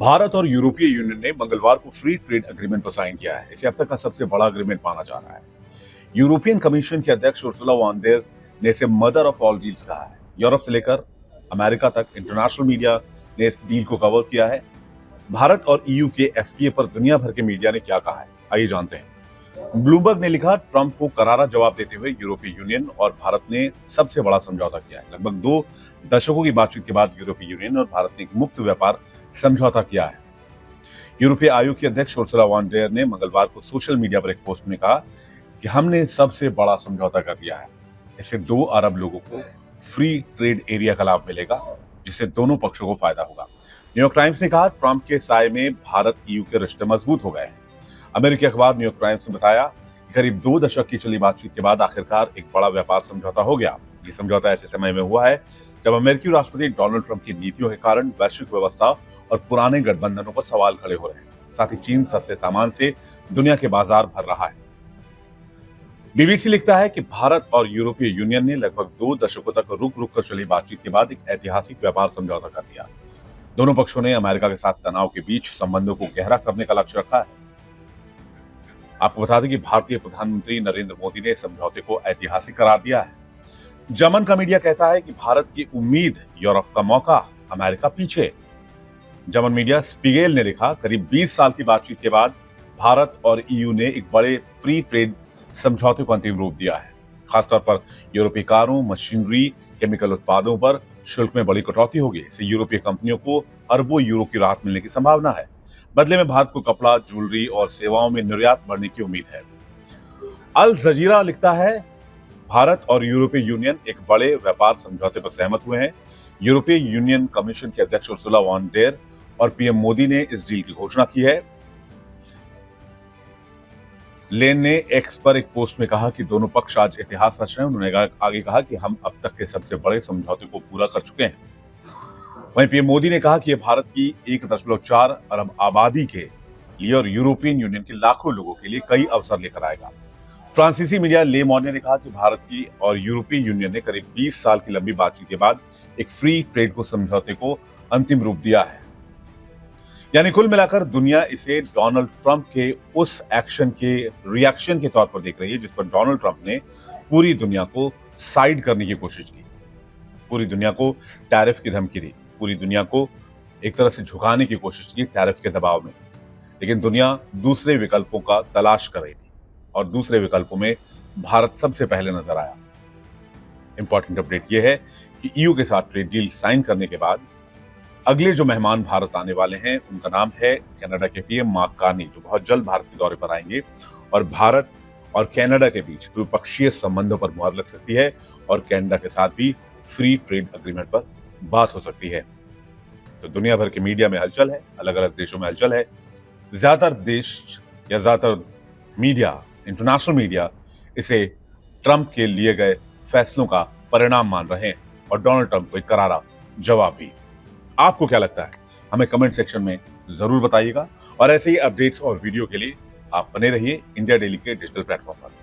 भारत और यूरोपीय यूनियन ने मंगलवार को फ्री ट्रेड एग्रीमेंट पर साइन किया है। इसे अब तक का सबसे बड़ा एग्रीमेंट माना जा रहा है। यूरोपियन कमीशन के अध्यक्ष उर्सुला वॉन डेर ने इसे मदर ऑफ ऑल डील्स कहा है। यूरोप से लेकर अमेरिका तक इंटरनेशनल मीडिया ने इस डील को कवर किया है। भारत और ईयू के एफटीए पर दुनिया भर के मीडिया ने क्या कहा है, आइए जानते हैं। ब्लूमबर्ग ने लिखा, ट्रंप को करारा जवाब देते हुए यूरोपीय यूनियन और भारत ने सबसे बड़ा समझौता किया है। लगभग 2 दशकों की बातचीत के बाद यूरोपीय यूनियन और भारत ने एक मुक्त व्यापार समझौता किया है। यूरोपीय आयोग की अध्यक्ष उर्सुला वॉन डेर ने मंगलवार को सोशल मीडिया पर एक पोस्ट में कहा कि हमने सबसे बड़ा समझौता कर लिया है। इससे 2 अरब लोगों को फ्री ट्रेड एरिया का लाभ मिलेगा, जिससे दोनों पक्षों को फायदा होगा। न्यूयॉर्क टाइम्स ने कहा, ट्रंप के साए में भारत ईयू के रिश्ते मजबूत हो गए हैं। अमेरिकी अखबार न्यूयॉर्क टाइम्स ने बताया कि करीब 2 दशक की चली बातचीत के बाद आखिरकार एक बड़ा व्यापार समझौता हो गया। ये समझौता ऐसे समय में हुआ है जब अमेरिकी राष्ट्रपति डोनाल्ड ट्रंप की नीतियों के कारण वैश्विक व्यवस्था और पुराने गठबंधनों पर सवाल खड़े हो रहे हैं। साथ ही चीन सस्ते सामान से दुनिया के बाजार भर रहा है। बीबीसी लिखता है कि भारत और यूरोपीय यूनियन ने लगभग 2 दशकों तक रुक रुक कर चली बातचीत के बाद एक ऐतिहासिक व्यापार समझौता कर लिया। दोनों पक्षों ने अमेरिका के साथ तनाव के बीच संबंधों को गहरा करने का लक्ष्य रखा है। आपको बता दें कि भारतीय प्रधानमंत्री नरेंद्र मोदी ने समझौते को ऐतिहासिक करार दिया है। जर्मन का मीडिया कहता है कि भारत की उम्मीद, यूरोप का मौका, अमेरिका पीछे। जर्मन मीडिया स्पीगेल ने लिखा, करीब 20 साल की बातचीत के बाद भारत और ईयू ने एक बड़े फ्री ट्रेड समझौते को अंतिम रूप दिया है। खासतौर पर यूरोपीय कारों, मशीनरी, केमिकल उत्पादों पर शुल्क में बड़ी कटौती होगी। इससे यूरोपीय कंपनियों को अरबों यूरो की राहत मिलने की संभावना है। बदले में भारत को कपड़ा, ज्वेलरी और सेवाओं में निर्यात बढ़ने की उम्मीद है। अल जजीरा लिखता है, भारत और यूरोपीय यूनियन एक बड़े व्यापार समझौते पर सहमत हुए हैं। यूरोपीय यूनियन कमीशन के अध्यक्ष उर्सुला वॉन डेर और पीएम मोदी ने इस डील की घोषणा की है। लेन ने एक्स पर एक पोस्ट में कहा कि दोनों पक्ष आज इतिहास रच रहे हैं। उन्होंने आगे कहा कि हम अब तक के सबसे बड़े समझौते को पूरा कर चुके हैं। वहीं पीएम मोदी ने कहा कि यह भारत की 1.4 अरब आबादी के लिए और यूरोपियन यूनियन के लाखों लोगों के लिए कई अवसर लेकर आएगा। फ्रांसीसी मीडिया ले मोंडे ने कहा कि भारत की और यूरोपीय यूनियन ने करीब 20 साल की लंबी बातचीत के बाद एक फ्री ट्रेड को समझौते को अंतिम रूप दिया है। यानी कुल मिलाकर दुनिया इसे डोनाल्ड ट्रंप के उस एक्शन के रिएक्शन के तौर पर देख रही है जिस पर डोनाल्ड ट्रंप ने पूरी दुनिया को साइड करने की कोशिश की, पूरी दुनिया को टैरिफ की धमकी दी, पूरी दुनिया को एक तरह से झुकाने की कोशिश की टैरिफ के दबाव में। लेकिन दुनिया दूसरे विकल्पों का तलाश कर रही थी और दूसरे विकल्पों में भारत सबसे पहले नजर आया। इंपॉर्टेंट अपडेट यह है कि ईयू के साथ ट्रेड डील साइन करने के बाद अगले जो मेहमान भारत आने वाले हैं उनका नाम है कनाडा के पीएम मार्क कार्नी, जो बहुत जल्द भारत के दौरे पर आएंगे और भारत और कनाडा के बीच द्विपक्षीय संबंधों पर मुहर लग सकती है और कनाडा के साथ भी फ्री ट्रेड एग्रीमेंट पर बात हो सकती है। तो दुनिया भर के मीडिया में हलचल है, अलग अलग देशों में हलचल है। ज्यादातर देश या ज्यादातर मीडिया, इंटरनेशनल मीडिया इसे ट्रंप के लिए गए फैसलों का परिणाम मान रहे हैं और डोनाल्ड ट्रंप को एक करारा जवाब भी। आपको क्या लगता है, हमें कमेंट सेक्शन में जरूर बताइएगा और ऐसे ही अपडेट्स और वीडियो के लिए आप बने रहिए इंडिया डेली के डिजिटल प्लेटफॉर्म पर।